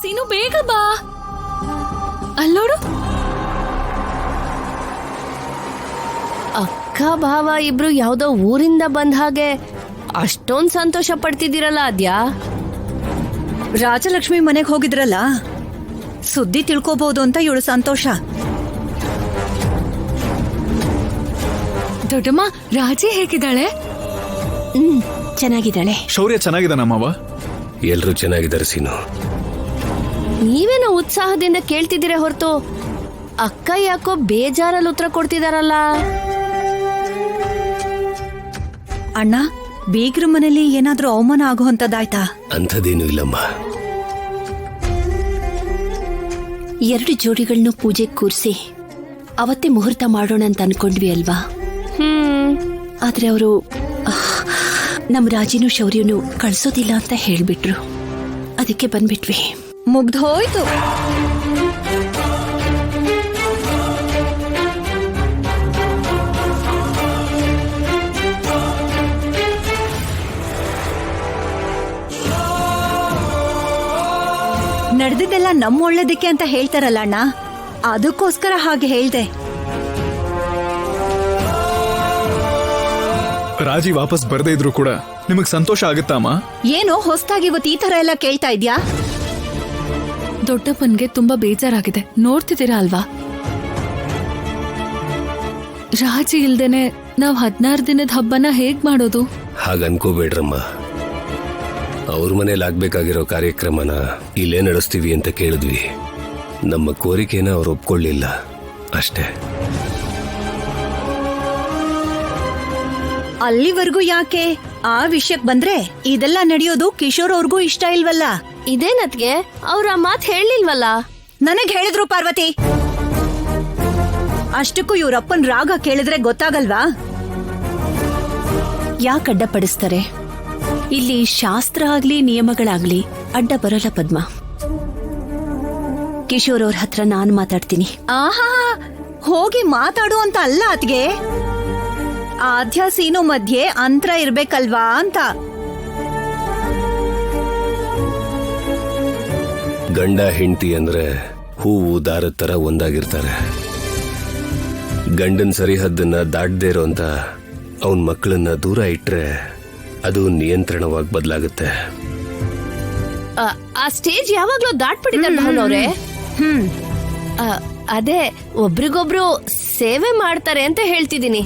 ಸೀನು ಬೇಗ ಬಾ. ಅಲ್ಲೋಡು, ಅಕ್ಕ ಭಾವ ಇಬ್ರು ಯಾವ್ದೋ ಊರಿಂದ ಬಂದ ಹಾಗೆ ಅಷ್ಟೊಂದ್ ಸಂತೋಷ ಪಡ್ತಿದ್ದೀರಲ್ಲ ಅದ್ಯಾ? ರಾಜಲಕ್ಷ್ಮಿ ಮನೆಗೆ ಹೋಗಿದ್ರಲ್ಲ, ಸುದ್ದಿ ತಿಳ್ಕೋಬಹುದು ಅಂತ ಇವಳು ಸಂತೋಷ. ದೊಡ್ಡಮ್ಮ ರಾಜಿ ಹೇಗಿದ್ದಾಳೆ? ಚೆನ್ನಾಗಿದ್ದಾಳೆ. ಶೌರ್ಯ ಚೆನ್ನಾಗಿದ್ದಾನಮ್ಮವ. ಎಲ್ರೂ ಚೆನ್ನಾಗಿದ್ದಾರೆ ಸೀನು. ನೀವೇನೋ ಉತ್ಸಾಹದಿಂದ ಕೇಳ್ತಿದ್ದೀರ ಹೊರತು ಅಕ್ಕ ಯಾಕೋ ಬೇಜಾರಲ್ಲಿ ಉತ್ತರ ಕೊಡ್ತಿದಾರಲ್ಲ. ಅಣ್ಣ, ಬೀಗ್ರ ಮನೇಲಿ ಏನಾದ್ರೂ ಅವಮಾನ ಆಗುವಂತದ್ದಾಯ್ತಾ? ಅಂಥದ್ದೇನು ಇಲ್ಲಮ್ಮ. 2 ಜೋಡಿಗಳನ್ನು ಪೂಜೆ ಕೂರಿಸಿ ಅವತ್ತೇ ಮುಹೂರ್ತ ಮಾಡೋಣ ಅಂತ ಅನ್ಕೊಂಡ್ವಿ ಅಲ್ವಾ? ಆದ್ರೆ ಅವರು ನಮ್ಮ ರಾಜಿನೂ ಶೌರ್ಯನು ಕಳ್ಸೋದಿಲ್ಲ ಅಂತ ಹೇಳ್ಬಿಟ್ರು. ಅದಕ್ಕೆ ಬಂದ್ಬಿಟ್ವಿ. ಮುಗ್ದು ಹೋಯ್ತು. ನಡೆದಿದ್ದೆಲ್ಲ ನಮ್ಮ ಒಳ್ಳೇದಕ್ಕೆ ಅಂತ ಹೇಳ್ತಾರಲ್ಲ ಅಣ್ಣ, ಅದಕ್ಕೋಸ್ಕರ ಹಾಗೆ ಹೇಳ್ದೆ. ರಾಜಿ ವಾಪಸ್ ಬರ್ದೇ ಇದ್ರು ಕೂಡ ನಿಮಗ್ ಸಂತೋಷ ಆಗುತ್ತಮ್ಮ? ಏನೋ ಹೊಸದಾಗಿ ಇವತ್ತು ಈ ತರ ಎಲ್ಲ ಕೇಳ್ತಾ ಇದ್ಯಾ? ದೊಡ್ಡಪ್ಪನ್ಗೆ ತುಂಬಾ ಬೇಜಾರಾಗಿದೆ, ನೋಡ್ತಿದ್ದೀರಾ ಅಲ್ವಾ? ರಾಜಿ ಇಲ್ದೇನೆ ನಾವ್ 16 ದಿನದ ಹಬ್ಬನ ಹೇಗ್ ಮಾಡೋದು? ಹಾಗನ್ಕೋಬೇಡ್ರಮ್ಮ. ಅವ್ರ ಮನೇಲಿ ಆಗ್ಬೇಕಾಗಿರೋ ಕಾರ್ಯಕ್ರಮನ ಇಲ್ಲೇ ನಡೆಸ್ತೀವಿ ಅಂತ ಕೇಳಿದ್ವಿ. ನಮ್ಮ ಕೋರಿಕೆನ ಅವ್ರು ಒಪ್ಕೊಳ್ಳಿಲ್ಲ ಅಷ್ಟೇ. ಅಲ್ಲಿವರೆಗೂ ಯಾಕೆ? ಆ ವಿಷಯಕ್ಕೆ ಬಂದ್ರೆ ಇದೆಲ್ಲ ನಡೆಯೋದು ಕಿಶೋರ್ ಅವ್ರಿಗೂ ಇಷ್ಟ ಇಲ್ವಲ್ಲ. ಇದೇನತ್ಗೆ ಅವ್ರ ಆ ಮಾತು ಹೇಳಿಲ್ವಲ್ಲ? ನನಗ್ ಹೇಳಿದ್ರು ಪಾರ್ವತಿ. ಅಷ್ಟಕ್ಕೂ ಇವ್ರಪ್ಪನ್ ರಾಗ ಕೇಳಿದ್ರೆ ಗೊತ್ತಾಗಲ್ವಾ? ಯಾಕೆ ಅಡ್ಡಪಡಿಸ್ತಾರೆ? ಇಲ್ಲಿ ಶಾಸ್ತ್ರ ಆಗ್ಲಿ ನಿಯಮಗಳಾಗ್ಲಿ ಅಡ್ಡ ಬರಲ್ಲ ಪದ್ಮ. ಕಿಶೋರ್ ಅವ್ರ ಹತ್ರ ನಾನ್ ಮಾತಾಡ್ತೀನಿ. ಆಹಾ, ಹೋಗಿ ಮಾತಾಡು ಅಂತ ಅಲ್ಲ ಅತ್ಗೆ, ಆದ್ಯ ಸೀನು ಮಧ್ಯೆ ಅಂತರ ಇರ್ಬೇಕಲ್ವಾ ಅಂತ. ಗಂಡ ಹೆಂಡತಿ ಅಂದ್ರೆ ಹೂವು ದಾರದ ತರ ಒಂದಾಗಿರ್ತಾರೆ. ಗಂಡನ್ ಸರಿಹದ್ದನ್ನ ದಾಟದೇ ಇರೋಂತ ಅವನ್ ಮಕ್ಕಳನ್ನ ದೂರ ಇಟ್ರೆ ಅದು ನಿಯಂತ್ರಣವಾಗಿ ಬದಲಾಗುತ್ತೆ. ಆ ಸ್ಟೇಜ್ ಯಾವಾಗ್ಲೂ ದಾಟ್ಬಿಟ್ಟಿದ್ದಾರೆ ಭಾವನವ್ರೆ. ಅದೇ ಒಬ್ರಿಗೊಬ್ರು ಸೇವೆ ಮಾಡ್ತಾರೆ ಅಂತ ಹೇಳ್ತಿದ್ದೀನಿ.